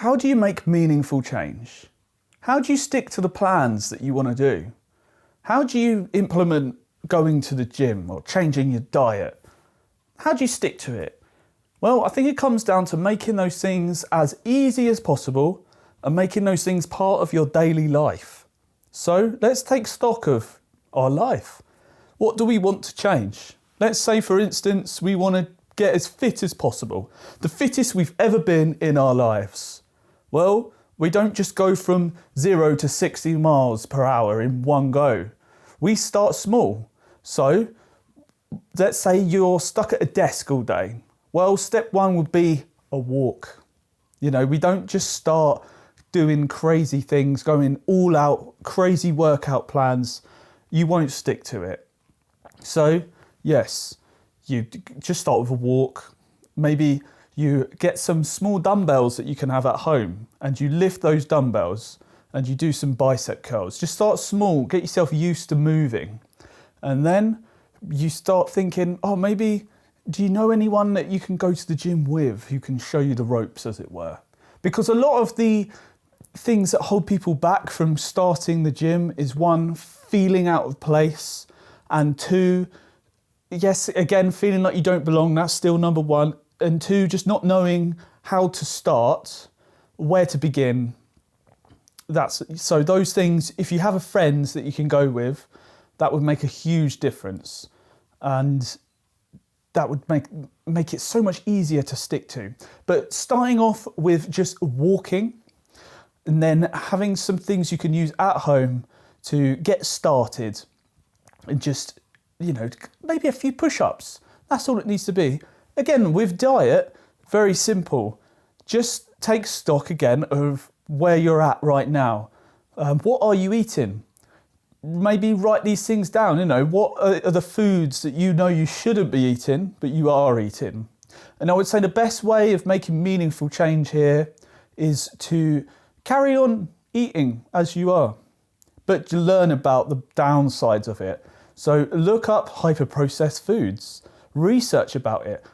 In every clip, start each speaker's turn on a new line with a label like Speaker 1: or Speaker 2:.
Speaker 1: How do you make meaningful change? How do you stick to the plans that you want to do? How do you implement going to the gym or changing your diet? How do you stick to it? Well, I think it comes down to making those things as easy as possible and making those things part of your daily life. So let's take stock of our life. What do we want to change? Let's say, for instance, we want to get as fit as possible, the fittest we've ever been in our lives. Well, we don't just go from 0 to 60 miles per hour in one go. We start small. So let's say you're stuck at a desk all day. Well, step one would be a walk. You know, we don't just start doing crazy things, going all out, crazy workout plans. You won't stick to it. So yes, you just start with a walk. Maybe you get some small dumbbells that you can have at home and you lift those dumbbells and you do some bicep curls. Just start small, get yourself used to moving. And then you start thinking, oh, maybe, do you know anyone that you can go to the gym with who can show you the ropes, as it were? Because a lot of the things that hold people back from starting the gym is, one, feeling out of place, and two, yes, again, feeling like you don't belong, that's still number one, and two, just not knowing how to start, where to begin. So those things, if you have a friend that you can go with, that would make a huge difference. And that would make it so much easier to stick to. But starting off with just walking, and then having some things you can use at home to get started, and just, you know, maybe a few push-ups. That's all it needs to be. Again, with diet, very simple. Just take stock again of where you're at right now. What are you eating? Maybe write these things down. You know, what are the foods that you know you shouldn't be eating, but you are eating? And I would say the best way of making meaningful change here is to carry on eating as you are, but to learn about the downsides of it. So look up hyper-processed foods, research about it.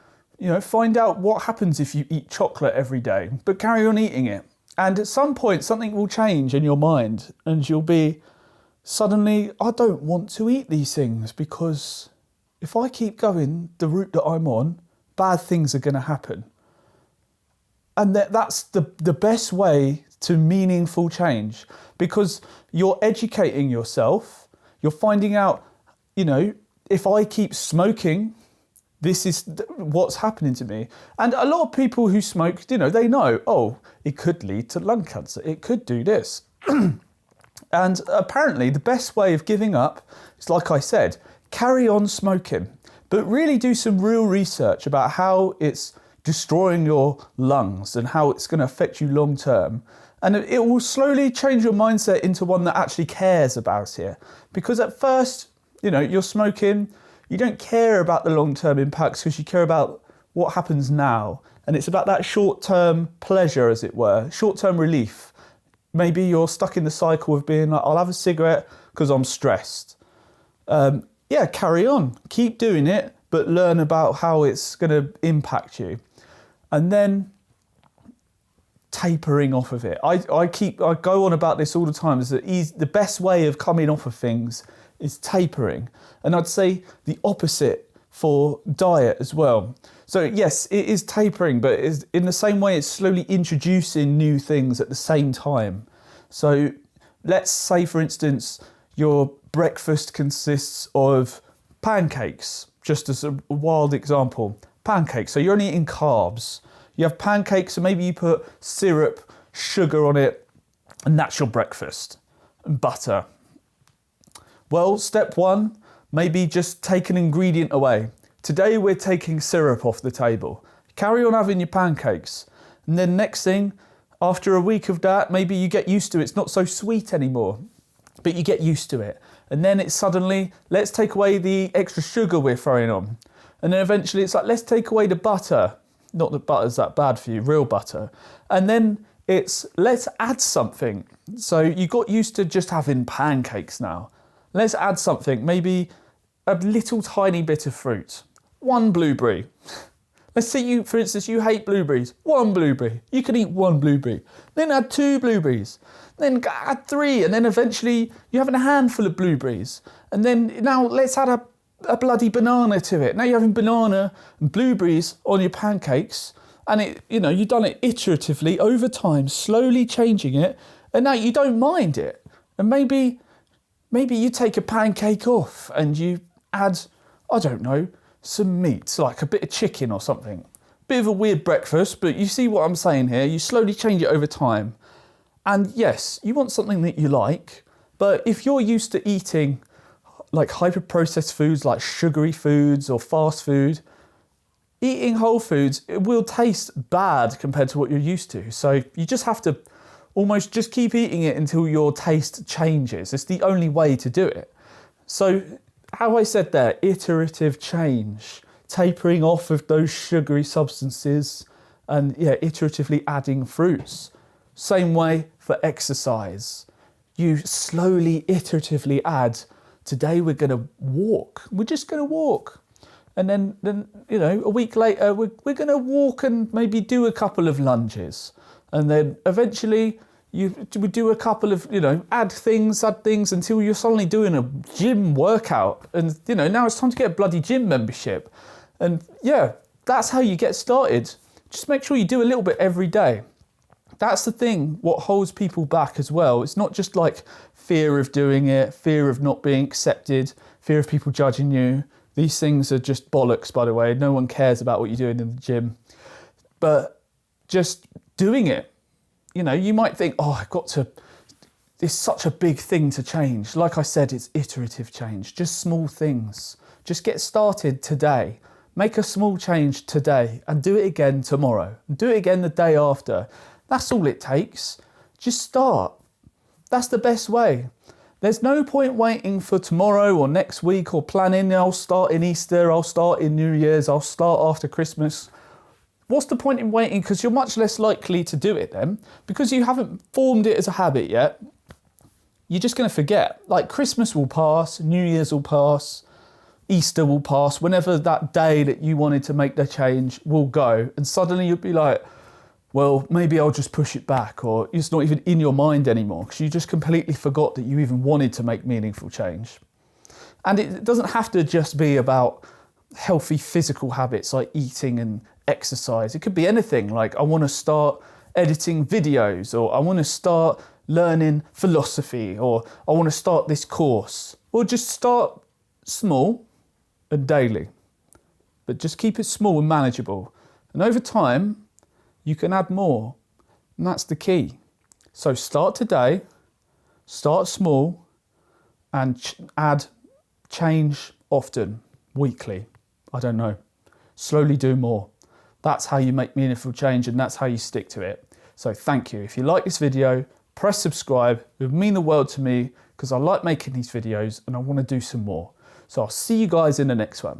Speaker 1: You know, find out what happens if you eat chocolate every day, but carry on eating it. And at some point, something will change in your mind and you'll be suddenly, I don't want to eat these things, because if I keep going the route that I'm on, bad things are going to happen. And that's the best way to meaningful change, because you're educating yourself. You're finding out, you know, if I keep smoking, this is what's happening to me. And a lot of people who smoke, you know, they know, oh, it could lead to lung cancer. It could do this. And apparently the best way of giving up is, like I said, carry on smoking, but really do some real research about how it's destroying your lungs and how it's going to affect you long term. And it will slowly change your mindset into one that actually cares about it. Because at first, you know, you're smoking, you don't care about the long-term impacts because you care about what happens now. And it's about that short-term pleasure, as it were, short-term relief. Maybe you're stuck in the cycle of being like, I'll have a cigarette because I'm stressed. Yeah, carry on. Keep doing it, but learn about how it's going to impact you. And then tapering off of it. I go on about this all the time. Is that the best way of coming off of things is tapering. And I'd say the opposite for diet as well. So yes, it is tapering, but it's in the same way, it's slowly introducing new things at the same time. So let's say, for instance, your breakfast consists of pancakes, just as a wild example. Pancakes, so you're only eating carbs. You have pancakes, so maybe you put syrup, sugar on it, and that's your breakfast. And butter. Well, step one, maybe just take an ingredient away. Today we're taking syrup off the table. Carry on having your pancakes. And then next thing, after a week of that, maybe you get used to it. It's not so sweet anymore, but you get used to it. And then it's suddenly, let's take away the extra sugar we're throwing on. And then eventually it's like, let's take away the butter. Not that butter's that bad for you, real butter. And then it's, let's add something. So you got used to just having pancakes now. Let's add something, maybe a little tiny bit of fruit. One blueberry. Let's say you, for instance, you hate blueberries. 1 blueberry. You can eat 1 blueberry. Then add 2 blueberries. Then add 3, and then eventually you're having a handful of blueberries. And then now let's add a bloody banana to it. Now you're having banana and blueberries on your pancakes, and you've done it iteratively over time, slowly changing it, and now you don't mind it. And maybe you take a pancake off and you add, I don't know, some meat, like a bit of chicken or something. Bit of a weird breakfast, but you see what I'm saying here. You slowly change it over time. And yes, you want something that you like, but if you're used to eating like hyper-processed foods, like sugary foods or fast food, eating whole foods, it will taste bad compared to what you're used to. So you just have to almost just keep eating it until your taste changes. It's the only way to do it. So how I said there, iterative change, tapering off of those sugary substances and iteratively adding fruits. Same way for exercise. You slowly, iteratively add, today we're going to walk. We're just going to walk. And then a week later, we're going to walk and maybe do a couple of lunges. And then eventually you would do a couple of, add things until you're suddenly doing a gym workout. And, now it's time to get a bloody gym membership. And that's how you get started. Just make sure you do a little bit every day. That's the thing, what holds people back as well. It's not just like fear of doing it, fear of not being accepted, fear of people judging you. These things are just bollocks, by the way. No one cares about what you're doing in the gym. But just doing it. You might think, it's such a big thing to change. Like I said, it's iterative change, just small things. Just get started today. Make a small change today and do it again tomorrow. And do it again the day after. That's all it takes. Just start. That's the best way. There's no point waiting for tomorrow or next week or planning, I'll start in Easter, I'll start in New Year's, I'll start after Christmas. What's the point in waiting? Because you're much less likely to do it then. Because you haven't formed it as a habit yet. You're just going to forget. Like Christmas will pass, New Year's will pass, Easter will pass. Whenever that day that you wanted to make the change will go. And suddenly you'll be like, well, maybe I'll just push it back. Or it's not even in your mind anymore. Because you just completely forgot that you even wanted to make meaningful change. And it doesn't have to just be about healthy physical habits like eating and exercise. It could be anything, like I want to start editing videos, or I want to start learning philosophy, or I want to start this course, or just start small and daily, but just keep it small and manageable, and over time you can add more, and that's the key. So start today, start small, and add change often, weekly, I don't know, slowly do more. That's how you make meaningful change, and that's how you stick to it. So thank you. If you like this video, press subscribe. It would mean the world to me because I like making these videos and I want to do some more. So I'll see you guys in the next one.